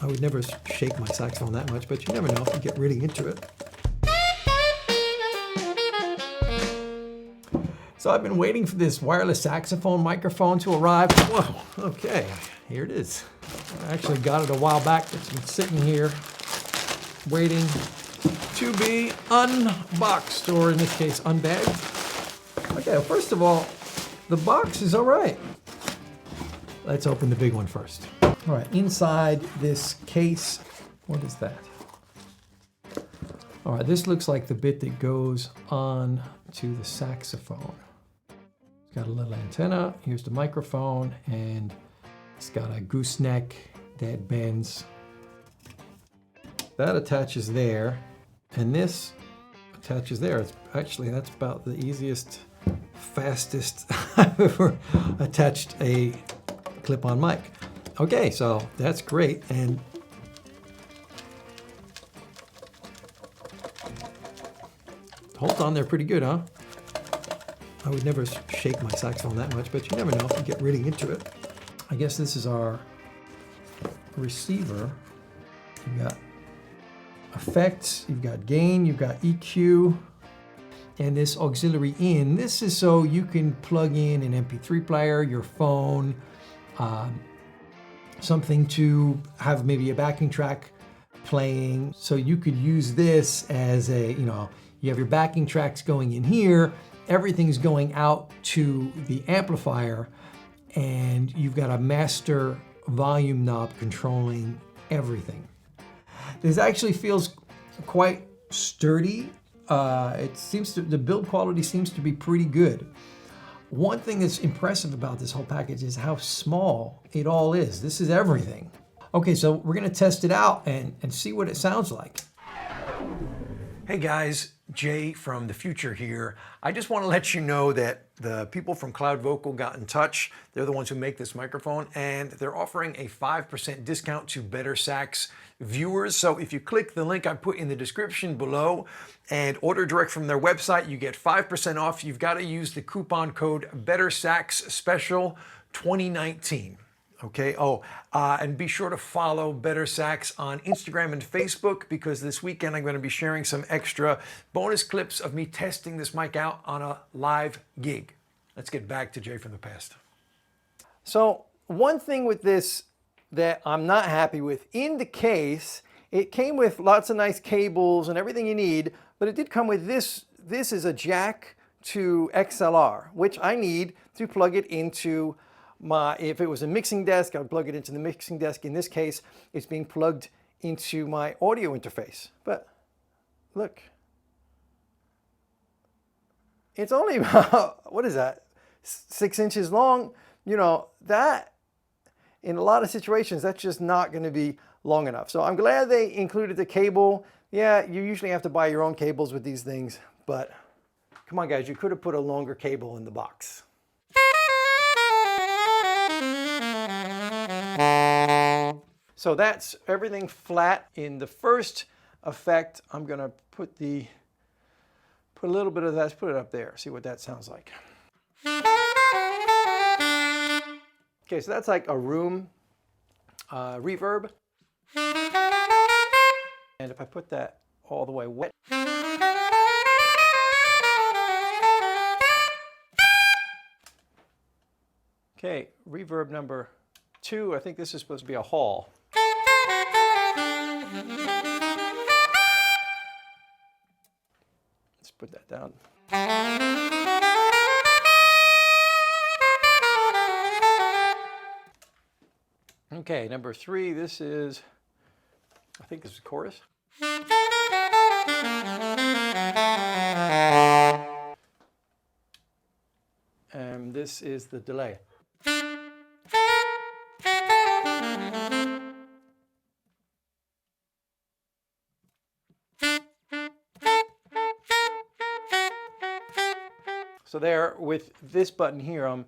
I would never shake my saxophone that much, but you never know if you get really into it. So I've been waiting for this wireless saxophone microphone to arrive. Whoa, okay, here it is. I actually got it a while back. It's been sitting here waiting to be unboxed, or in this case, unbagged. Okay, well, first of all, the box is all right. Let's open the big one first. All right, inside this case, what is that? All right, this looks like the bit that goes on to the saxophone. It's got a little antenna, here's the microphone, and it's got a gooseneck that bends. That attaches there, and this attaches there. It's actually, that's about the easiest, fastest I've ever attached a clip-on mic. Okay, so that's great, and holds on there pretty good, huh? I would never shake my saxophone that much, but you never know if you get really into it. I guess this is our receiver. You've got effects, you've got gain, you've got EQ, and this auxiliary in. This is so you can plug in an MP3 player, your phone, something to have maybe a backing track playing. So you could use this as a, you have your backing tracks going in here, everything's going out to the amplifier, and you've got a master volume knob controlling everything. This actually feels quite sturdy. The build quality seems to be pretty good. One thing that's impressive about this whole package is how small it all is. This is everything. Okay, so we're gonna test it out and see what it sounds like. Hey guys, Jay from the future here. I just want to let you know that the people from Cloud Vocal got in touch. They're the ones who make this microphone, and they're offering a 5% discount to BetterSax viewers. So if you click the link I put in the description below and order direct from their website, you get 5% off. You've got to use the coupon code BetterSax Special 2019. Okay, and be sure to follow BetterSax on Instagram and Facebook, because this weekend I'm going to be sharing some extra bonus clips of me testing this mic out on a live gig. Let's get back to Jay from the past. So one thing with this that I'm not happy with, in the case, it came with lots of nice cables and everything you need, but it did come with this. This is a jack to XLR, which I need to plug it into if it was a mixing desk, I would plug it into the mixing desk. In this case, it's being plugged into my audio interface. But look, it's only about, what is that, 6 inches long? That, in a lot of situations, that's just not going to be long enough. So I'm glad they included the cable. Yeah, you usually have to buy your own cables with these things, but come on guys, you could have put a longer cable in the box. So that's everything flat. In the first effect, I'm gonna put a little bit of that, let's put it up there, see what that sounds like. Okay, so that's like a room reverb. And if I put that all the way wet. Okay, reverb number 2, I think this is supposed to be a hall. Let's put that down. Okay, number 3, this is, I think this is chorus. And this is the delay. So there, with this button here, I'm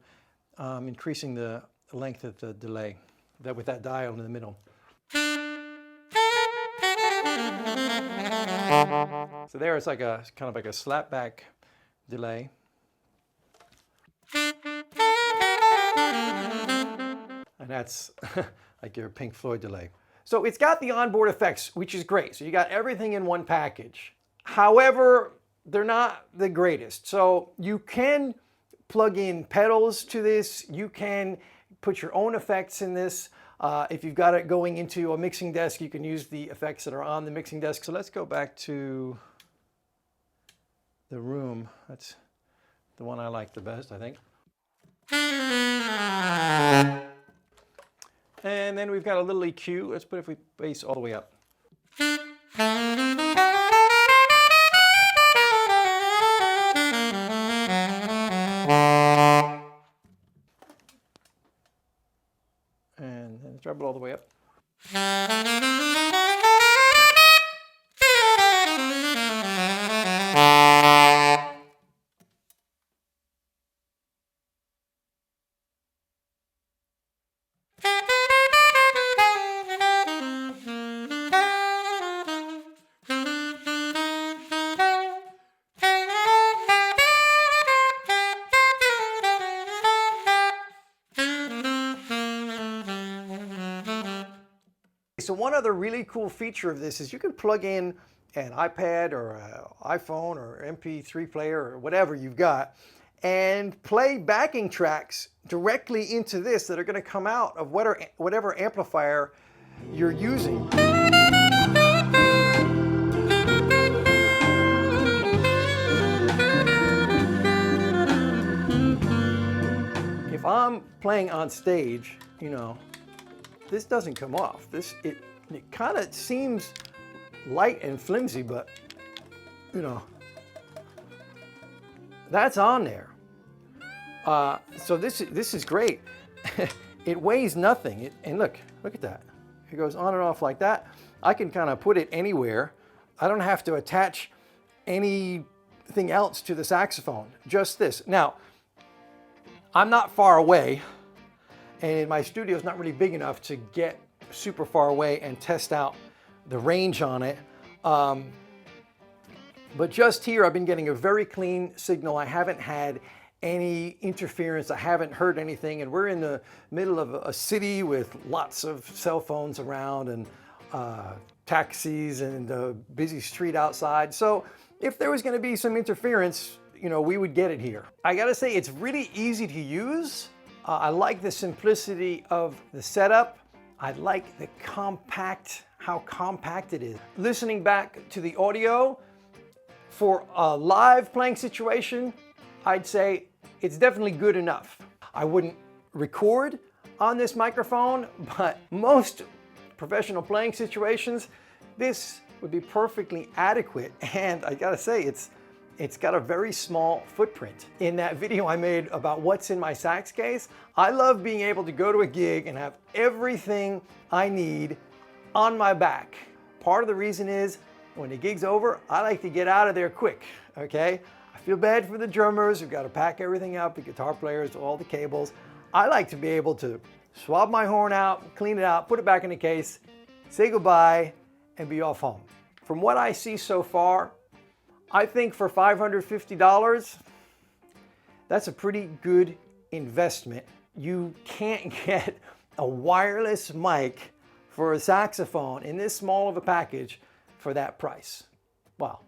increasing the length of the delay, with that dial in the middle. So there, it's like a kind of like a slapback delay. And that's like your Pink Floyd delay. So it's got the onboard effects, which is great. So you got everything in one package. However, they're not the greatest. So you can plug in pedals to this. You can put your own effects in this. If you've got it going into a mixing desk, you can use the effects that are on the mixing desk. So let's go back to the room. That's the one I like the best, I think. And then we've got a little EQ. Let's put if we bass all the way up. And then drop it all the way up. So one other really cool feature of this is you can plug in an iPad or an iPhone or MP3 player or whatever you've got and play backing tracks directly into this that are going to come out of whatever amplifier you're using. If I'm playing on stage, you know, this doesn't come off. It kind of seems light and flimsy, but you know, that's on there. So this is great. It weighs nothing. And look at that. It goes on and off like that. I can kind of put it anywhere. I don't have to attach anything else to the saxophone. Just this. Now, I'm not far away. And my studio is not really big enough to get super far away and test out the range on it. But just here, I've been getting a very clean signal. I haven't had any interference. I haven't heard anything. And we're in the middle of a city with lots of cell phones around and taxis and a busy street outside. So if there was going to be some interference, you know, we would get it here. I got to say, it's really easy to use. I like the simplicity of the setup. I like how compact it is. Listening back to the audio for a live playing situation, I'd say it's definitely good enough. I wouldn't record on this microphone, but most professional playing situations, this would be perfectly adequate. And I gotta say, it's got a very small footprint. In that video I made about what's in my sax case, I love being able to go to a gig and have everything I need on my back. Part of the reason is when the gig's over, I like to get out of there quick, okay? I feel bad for the drummers who've got to pack everything up, the guitar players, all the cables. I like to be able to swab my horn out, clean it out, put it back in the case, say goodbye, and be off home. From what I see so far, I think for $550, that's a pretty good investment. You can't get a wireless mic for a saxophone in this small of a package for that price. Well,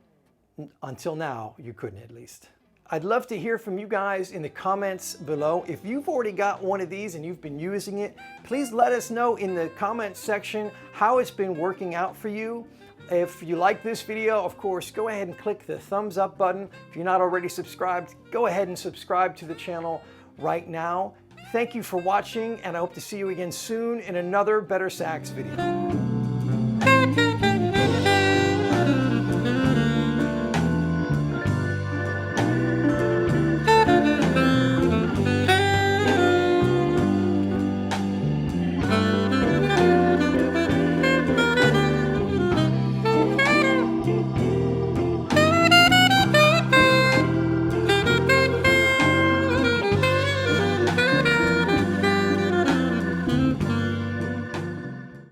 until now, you couldn't at least. I'd love to hear from you guys in the comments below. If you've already got one of these and you've been using it, please let us know in the comments section how it's been working out for you. If you like this video, of course, go ahead and click the thumbs up button. If you're not already subscribed, go ahead and subscribe to the channel right now. Thank you for watching, and I hope to see you again soon in another BetterSax video.